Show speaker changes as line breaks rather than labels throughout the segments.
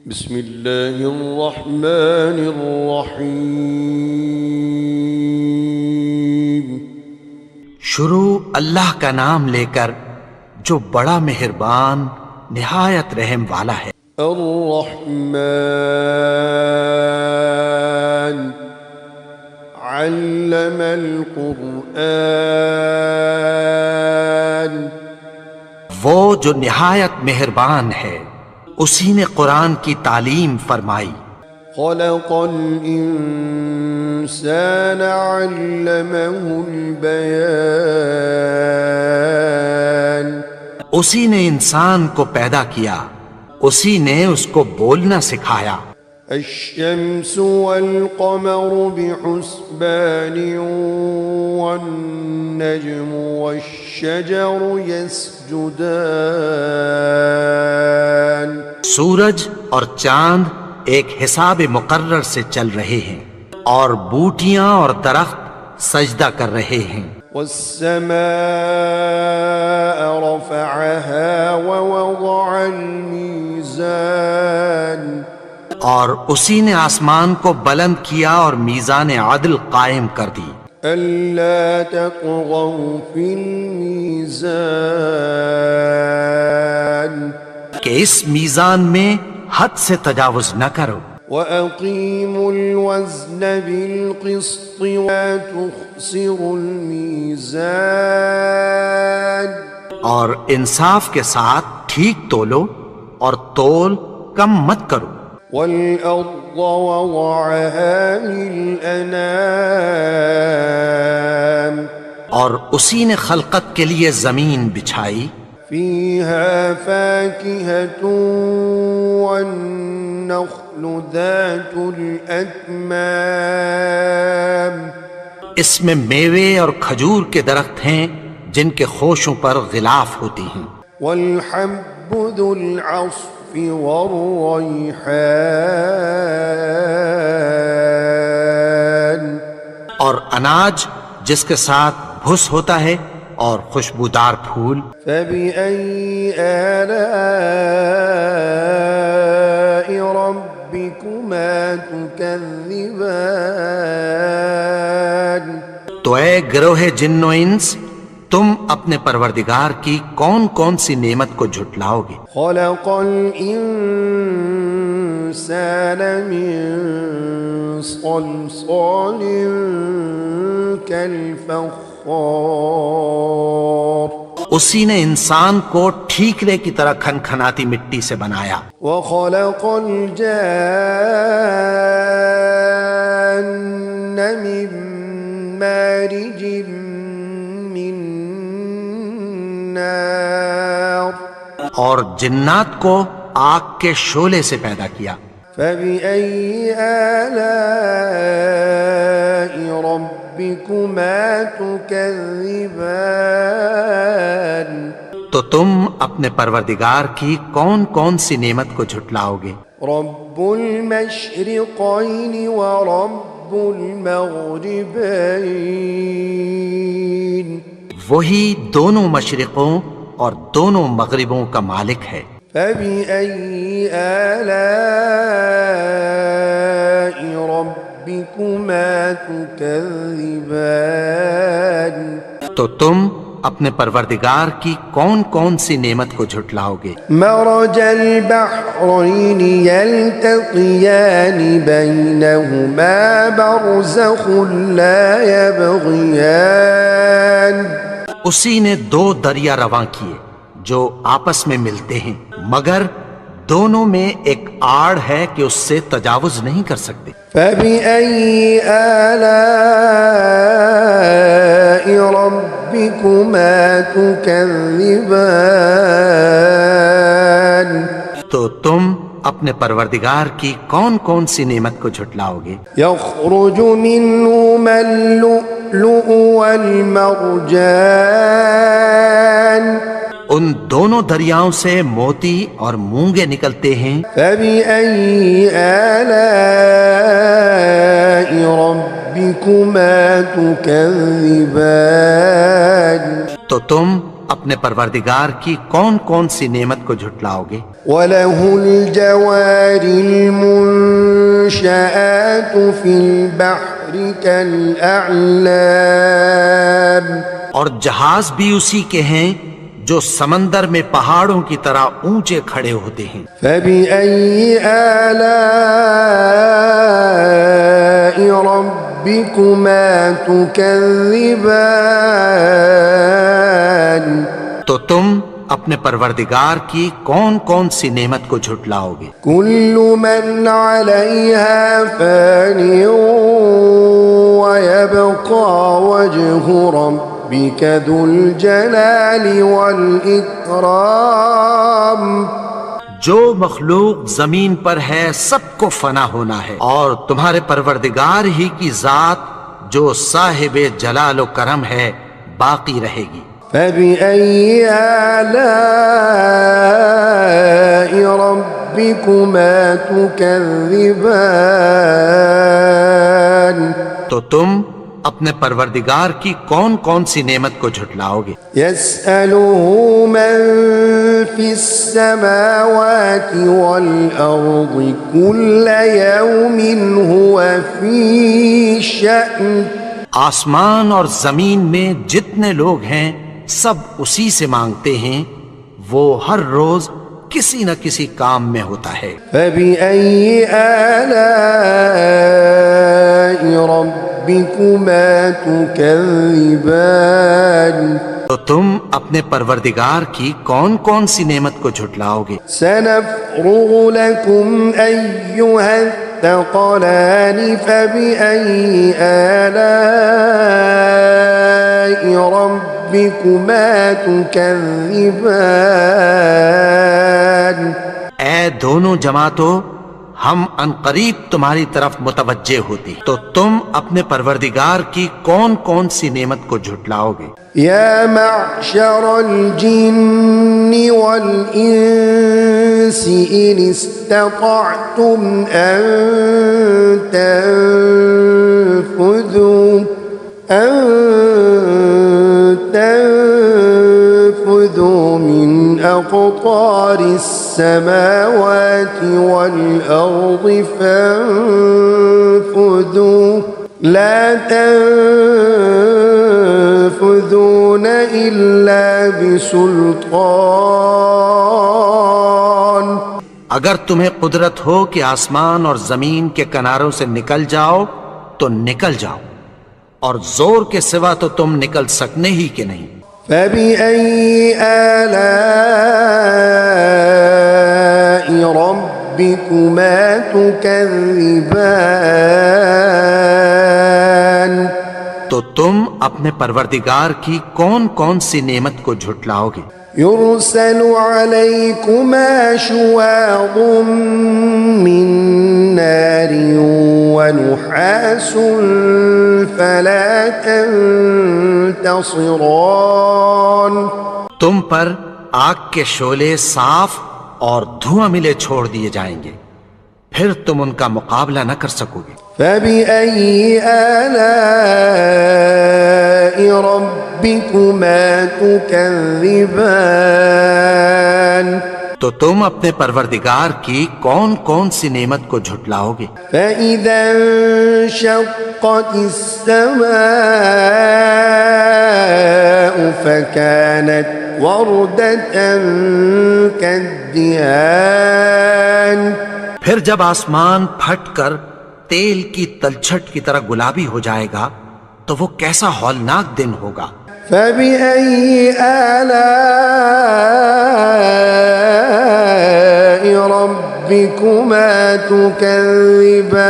بسم اللہ الرحمن الرحیم۔
شروع اللہ کا نام لے کر جو بڑا مہربان نہایت رحم والا ہے۔
الرحمن علم القرآن،
وہ جو نہایت مہربان ہے اسی نے قرآن کی تعلیم فرمائی۔
خلق الانسان علمہ البیان،
اسی نے انسان کو پیدا کیا، اسی نے اس کو بولنا سکھایا۔
الشمس والقمر بحسبان والنجم والشجر يسجدان،
سورج اور چاند ایک حساب مقرر سے چل رہے ہیں اور بوٹیاں اور درخت سجدہ کر رہے ہیں۔
والسماء رفعها ووضع الميزان،
اور اسی نے آسمان کو بلند کیا اور میزان عدل قائم کر دی۔
ألا تطغوا في الميزان،
کہ اس میزان میں حد سے تجاوز نہ کرو۔
وأقيموا الوزن بالقسط ولا تخسروا الميزان،
اور انصاف کے ساتھ ٹھیک تولو اور تول کم مت کرو۔
والأرض وضعها للأنام،
اور اسی نے خلقت کے لیے زمین بچھائی،
فيها فاكهة والنخل ذات الأكمام،
اس میں میوے اور کھجور کے درخت ہیں جن کے خوشوں پر غلاف ہوتی ہیں،
والحب ذو العصف والريحان،
اور اناج جس کے ساتھ بھس ہوتا ہے اور خوشبودار پھول۔
فبأي آلاء ربكما تكذبان،
تو اے گروہ جن و انس، تم اپنے پروردگار کی کون کون سی نعمت کو جھٹلاؤ گے؟
خلق الإنسان من صلصال كالفخار،
اسی نے انسان کو ٹھیکرے کی طرح کھنکھناتی مٹی سے بنایا۔
وخلق الجان من مارج من نار،
اور جنات کو آگ کے شعلے سے پیدا کیا۔
فبأي آلاء ربكما تكذبان،
تو تم اپنے پروردگار کی کون کون سی نعمت کو جھٹلاؤ گے؟
رب المشرقين ورب المغربين،
وہی دونوں مشرقوں اور دونوں مغربوں کا مالک ہے۔
فبأي آلاء ربكما تكذبان،
تو تم اپنے پروردگار کی کون کون سی نعمت کو جھٹلاؤ گے؟
مرج البحرين يلتقيان بينهما برزخ لا يبغيان،
اسی نے دو دریا رواں کیے جو آپس میں ملتے ہیں، مگر دونوں میں ایک آڑ ہے کہ اس سے تجاوز نہیں کر سکتے۔
فبأي آلاء ربكما تكذبان،
تو تم اپنے پروردگار کی کون کون سی نعمت کو جھٹلاؤ گے؟
يخرج منهما اللؤلؤ والمرجان،
ان دونوں دریاؤں سے موتی اور مونگے نکلتے ہیں۔
فبأي آلاء ربكما تكذبان،
تو تم اپنے پروردگار کی کون کون سی نعمت کو جھٹلاؤ گے؟
وَلَهُ الْجَوَارِ الْمُنشَآتُ فِي الْبَحْرِ كَالْأَعْلَامِ،
اور جہاز بھی اسی کے ہیں جو سمندر میں پہاڑوں کی طرح اونچے کھڑے ہوتے ہیں۔
فَبِأَيِّ آلَاءِ رَبِّكُمَا تُكَذِّبَانِ،
تو تم اپنے پروردگار کی کون کون سی نعمت کو جھٹلاؤ گے؟
كُلُّ مَنْ عَلَيْهَا فَانٍ وَيَبْقَى وَجْهُ رَبِّكَ ذُو الْجَلَالِ وَالْإِكْرَامِ۔
جو مخلوق زمین پر ہے سب کو فنا ہونا ہے، اور تمہارے پروردگار ہی کی ذات جو صاحب جلال و کرم ہے باقی رہے گی۔
فَبِأَيِّ آلَاءِ رَبِّكُمَا تُكَذِّبَانِ،
تو تم اپنے پروردگار کی کون کون سی نعمت کو جھٹلاؤ گے؟
يَسْأَلُهُ مَن فِي السَّمَاوَاتِ وَالْأَرْضِ كُلَّ يَوْمٍ هُوَ فِي شَأْنٍ۔
آسمان اور زمین میں جتنے لوگ ہیں سب اسی سے مانگتے ہیں، وہ ہر روز کسی نہ کسی کام میں ہوتا ہے۔
فَبِأَيِّ آلَاءِ رَبِّكُمَا تُكَذِّبَانِ،
تو تم اپنے پروردگار کی کون کون سی نعمت کو جھٹلاؤ گے؟
سَنَفْرُغُ لَكُمْ أَيُّهَا الثَّقَلَانِ فَبِأَيِّ آلَاءِ رَبِّكُمَا تُكَذِّبَانِ۔
اے دونوں جماعتوں، ہم عنقریب تمہاری طرف متوجہ ہوتے، تو تم اپنے پروردگار کی کون کون سی نعمت کو جھٹلاؤ گے؟
يا معشر الجن والإنس إن استطعتم أن تنفذوا من أقطار السماوات والأرض فانفذوا لا تنفذون إلا بسلطان۔
اگر تمہیں قدرت ہو کہ آسمان اور زمین کے کناروں سے نکل جاؤ تو نکل جاؤ، اور زور کے سوا تو تم نکل سکنے ہی کہ نہیں۔
فَبِأَيِّ آلَاءِ رَبِّكُمَا تُكَذِّبَانِ،
تو تم اپنے پروردگار کی کون کون سی نعمت کو جھٹلاؤ گے؟
يُرْسَلُ عَلَيْكُمَا شُوَاظٌ مِّن نَّارٍ وَنُحَاسٌ فَلَا تَنتَصِرَانِ،
تم پر آگ کے شعلے صاف اور دھواں ملے چھوڑ دیے جائیں گے، پھر تم ان کا مقابلہ نہ کر سکو گے۔
فَبِأَيِّ آلَاءِ رَبِّكُمَا تُكَذِّبَانِ،
تو تم اپنے پروردگار کی کون کون سی نعمت کو جھٹلاؤ گے؟
فَإِذَا انشَقَّتِ السَّمَاءُ فَكَانَتْ وَرْدَةً كَالدِّهَانِ،
پھر جب آسمان پھٹ کر تیل کی تلچھٹ کی طرح گلابی ہو جائے گا تو وہ کیسا ہولناک دن ہوگا۔
فَبِأَيِّ آلَاءِ رَبِّكُمَا تُكَذِّبَانِ،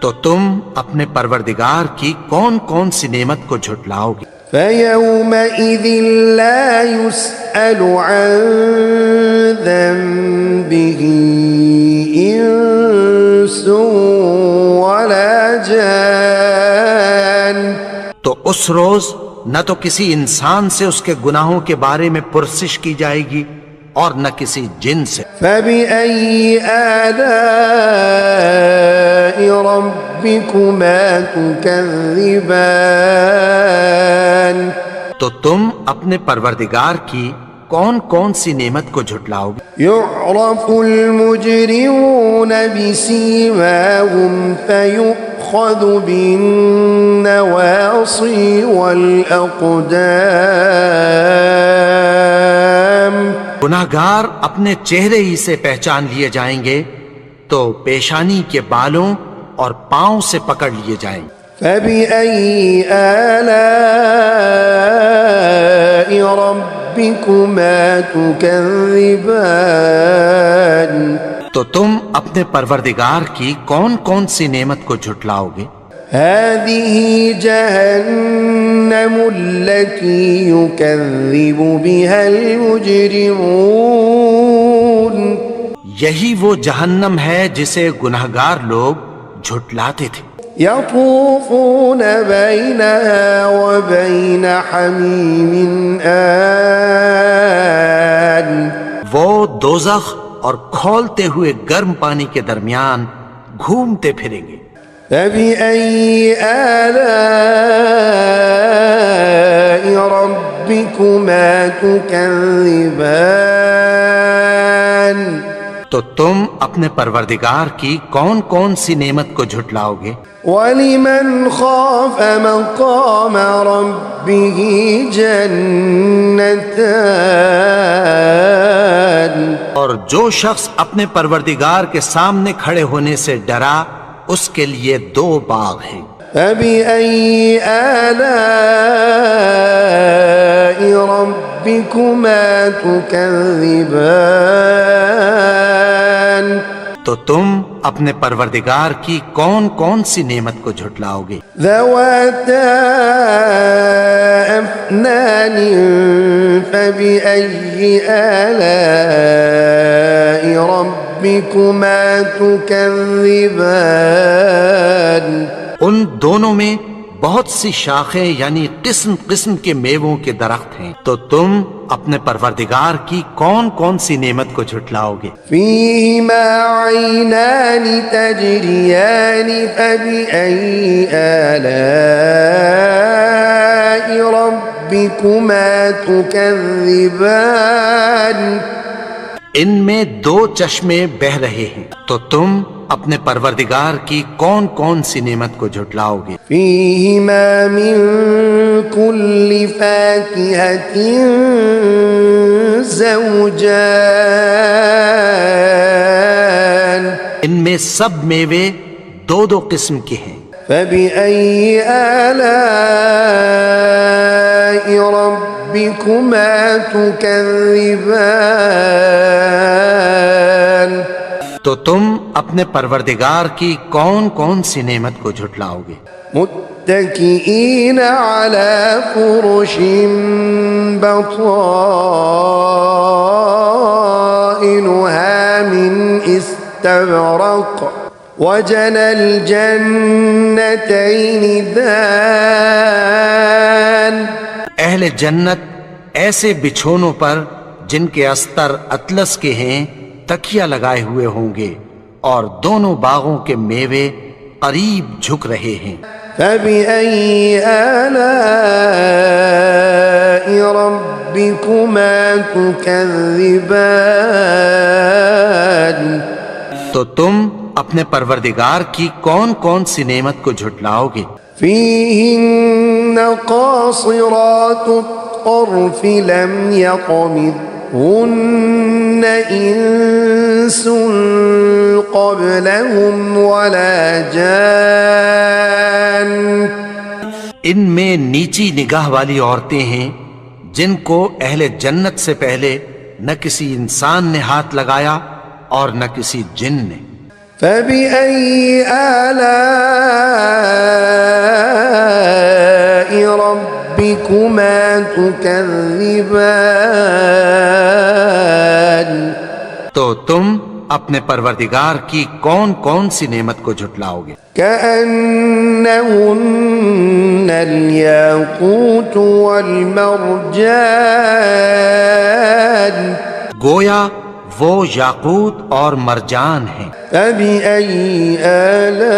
تو تم اپنے پروردگار کی کون کون سی نعمت کو جھٹلاؤ گے؟
فَيَوْمَئِذٍ لَا يُسْأَلُ عَن ذَنبِهِ إِنسٌ وَلَا جَانٌ،
تو اس روز نہ تو کسی انسان سے اس کے گناہوں کے بارے میں پرسش کی جائے گی اور نہ کسی جن سے۔
فَبِأَيِّ آلَاءِ رَبِّكُمَا تُكَذِّبَانِ،
تو تم اپنے پروردگار کی کون کون سی نعمت کو جھٹلاؤ گے؟
يعرف المجرمون بسيماهم فيؤخذ بالنواصي والأقدام
گناہگار اپنے چہرے ہی سے پہچان لیے جائیں گے تو پیشانی کے بالوں اور پاؤں سے پکڑ لیے جائیں گے۔
فبأي آلاء ربكما تكذبان
تو تم اپنے پروردگار کی کون کون سی نعمت کو جھٹلاؤ گے؟
هذه جهنم التي يكذب بها المجرمون
یہی وہ جہنم ہے جسے گناہگار لوگ جھٹلاتے تھے۔
يطوفون بينها وبين حميم آن
وہ دوزخ اور کھولتے ہوئے گرم پانی کے درمیان گھومتے پھریں گے۔
فبأي آلاء ربكما تكذبان
تو تم اپنے پروردگار کی کون کون سی نعمت کو جھٹلاؤ گے؟
ولمن خاف مقام ربه جنتان
اور جو شخص اپنے پروردگار کے سامنے کھڑے ہونے سے ڈرا اس کے لیے دو باغ ہیں۔
فبأي آلاء ربكما تكذبان
تو تم اپنے پروردگار کی کون کون سی نعمت کو جھٹلاؤ گے؟
ذواتا أفنان فبأي آلاء ربكما تكذبان
ان دونوں میں بہت سی شاخیں یعنی قسم قسم کے میووں کے درخت ہیں، تو تم اپنے پروردگار کی کون کون سی نعمت کو جھٹلاؤ گے؟
فيهما عينان تجريان فبأي آلاء ربكما تكذبان
ان میں دو چشمے بہ رہے ہیں، تو تم اپنے پروردگار کی کون کون سی نعمت کو جھٹلاؤ گے؟
فيهما من كل فاكهة زوجان
ان میں سب میوے دو دو قسم کے ہیں۔
فبأي آلاء ربكما تكذبان
تو تم اپنے پروردگار کی کون کون سی نعمت کو جھٹلاؤ گے؟
متكئين على فرش بطائنها من استبرق وجنى الجنتين دان
اہل جنت ایسے بچھونوں پر جن کے استر اطلس کے ہیں تکیہ لگائے ہوئے ہوں گے اور دونوں باغوں کے میوے قریب جھک رہے ہیں۔
فبأي آلاء ربكما تكذبان
تو تم اپنے پروردگار کی کون کون سی نعمت کو جھٹلاؤ گے؟
فيهن قاصرات الطرف لم يطمثهن إنس قبلهم ولا جان
ان میں نیچی نگاہ والی عورتیں ہیں جن کو اہل جنت سے پہلے نہ کسی انسان نے ہاتھ لگایا اور نہ کسی جن نے۔
فبأي آلاء ربكما تكذبان
تو تم اپنے پروردگار کی کون کون سی نعمت کو جھٹلاؤ گے؟
كأنهن الياقوت والمرجان
گویا وہ یاقوت اور مرجان ہیں۔
فبأي آلاء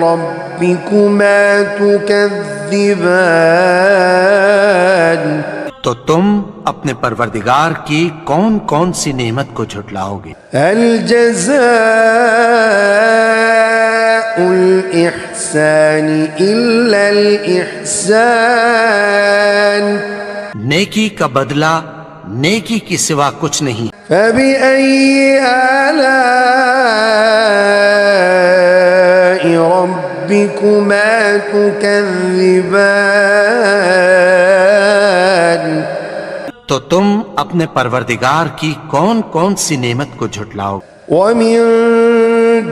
ربكما تكذبان تكذبان
تو تم اپنے پروردگار کی کون کون سی نعمت کو جھٹلاؤ گے؟
هل جزاء الإحسان إلا الإحسان
نیکی کا بدلہ نیکی کی سوا کچھ نہیں۔
فبأي آلاء ربكما تكذبان
تو تم اپنے پروردگار کی کون کون سی نعمت کو جھٹلاؤ؟
ومن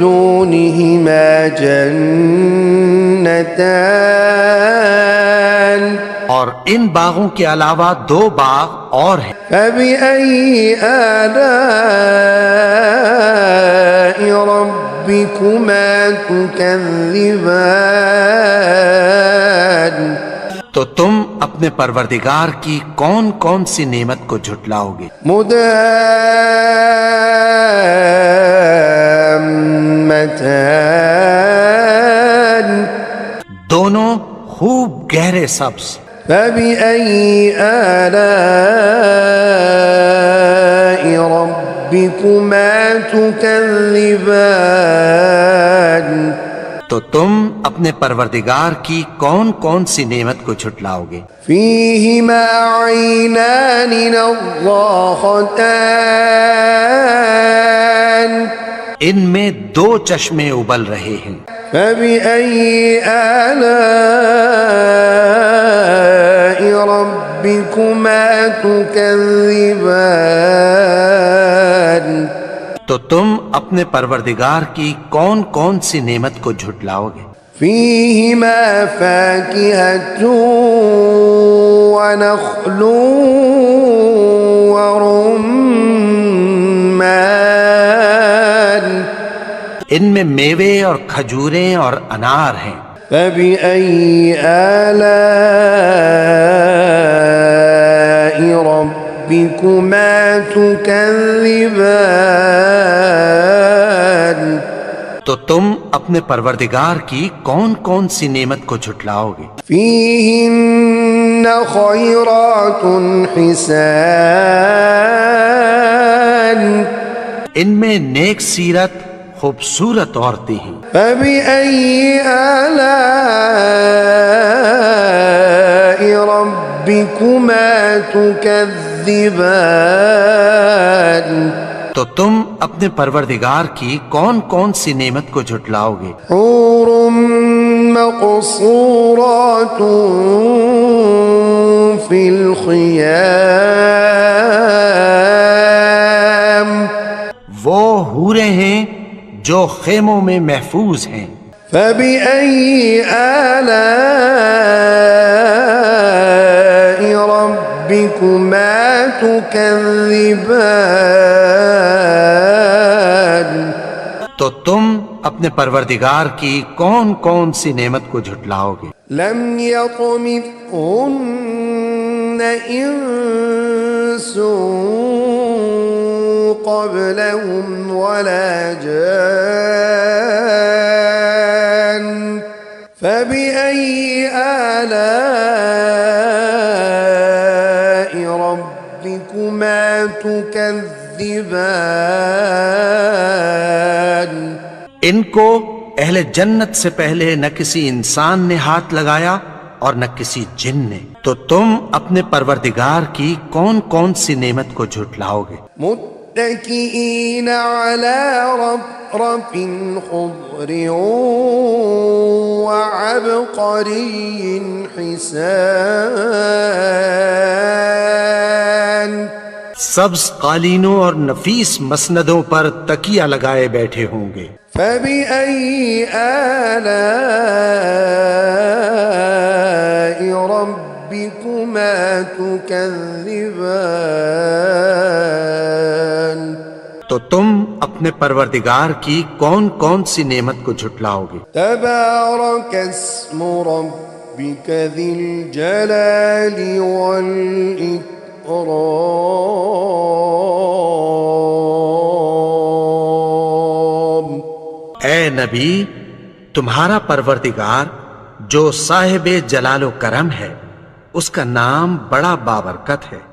دونهما جنتان
اور ان باغوں کے علاوہ دو باغ اور ہیں۔
فبأي آلاء ربكما تكذبان
تو تم اپنے پروردگار کی کون کون سی نعمت کو جھٹلاؤ گے؟
مدهامتان
دونوں خوب گہرے سبز۔
فبأي آلاء ربكما تكذبان
تو تم اپنے پروردگار کی کون کون سی نعمت کو جھٹلاؤ گے؟
فيهما عينان نضاختان
ان میں دو چشمے ابل رہے ہیں۔
فبأي آلاء ربكما تكذبان
تو تم اپنے پروردگار کی کون کون سی نعمت کو جھٹلاؤ گے؟
فيهما فاكهة ونخل ورمان
ان میں میوے اور کھجوریں اور انار ہیں۔
فبأي آلاء ربكما تكذبان
تو تم اپنے پروردگار کی کون کون سی نعمت کو جھٹلاؤ گے؟
فيهن خيرات حسان
ان میں نیک سیرت خوبصورت عورتیں ہیں۔
فبأي آلاء ربكما تكذبان
تو تم اپنے پروردگار کی کون کون سی نعمت کو جھٹلاؤ گے؟
حور مقصورات في الخيام
وہ حوریں ہیں جو خیموں میں محفوظ ہیں۔
فبأي آلاء ربكما تكذبان تو
تم اپنے پروردگار کی کون کون سی نعمت کو جھٹلاؤ گے؟
لم يطمثهن انس قبلهم ولا جان فبأي آلاء ربكما تكذبان
ان کو اہل جنت سے پہلے نہ کسی انسان نے ہاتھ لگایا اور نہ کسی جن نے، تو تم اپنے پروردگار کی کون کون سی نعمت کو جھٹلاؤ گے؟
متكئين على رفرف خضر وعبقري حسان
سبز قالینوں اور نفیس مسندوں پر تکیہ لگائے بیٹھے ہوں گے۔
فبأي آلاء ربكما تكذبان
تو تم اپنے پروردگار کی کون کون سی نعمت کو جھٹلاؤ گے؟
تبارك اسم ربك ذي الجلال والإكرام
اے نبی، تمہارا پروردگار جو صاحب جلال و کرم ہے، اس کا نام بڑا بابرکت ہے۔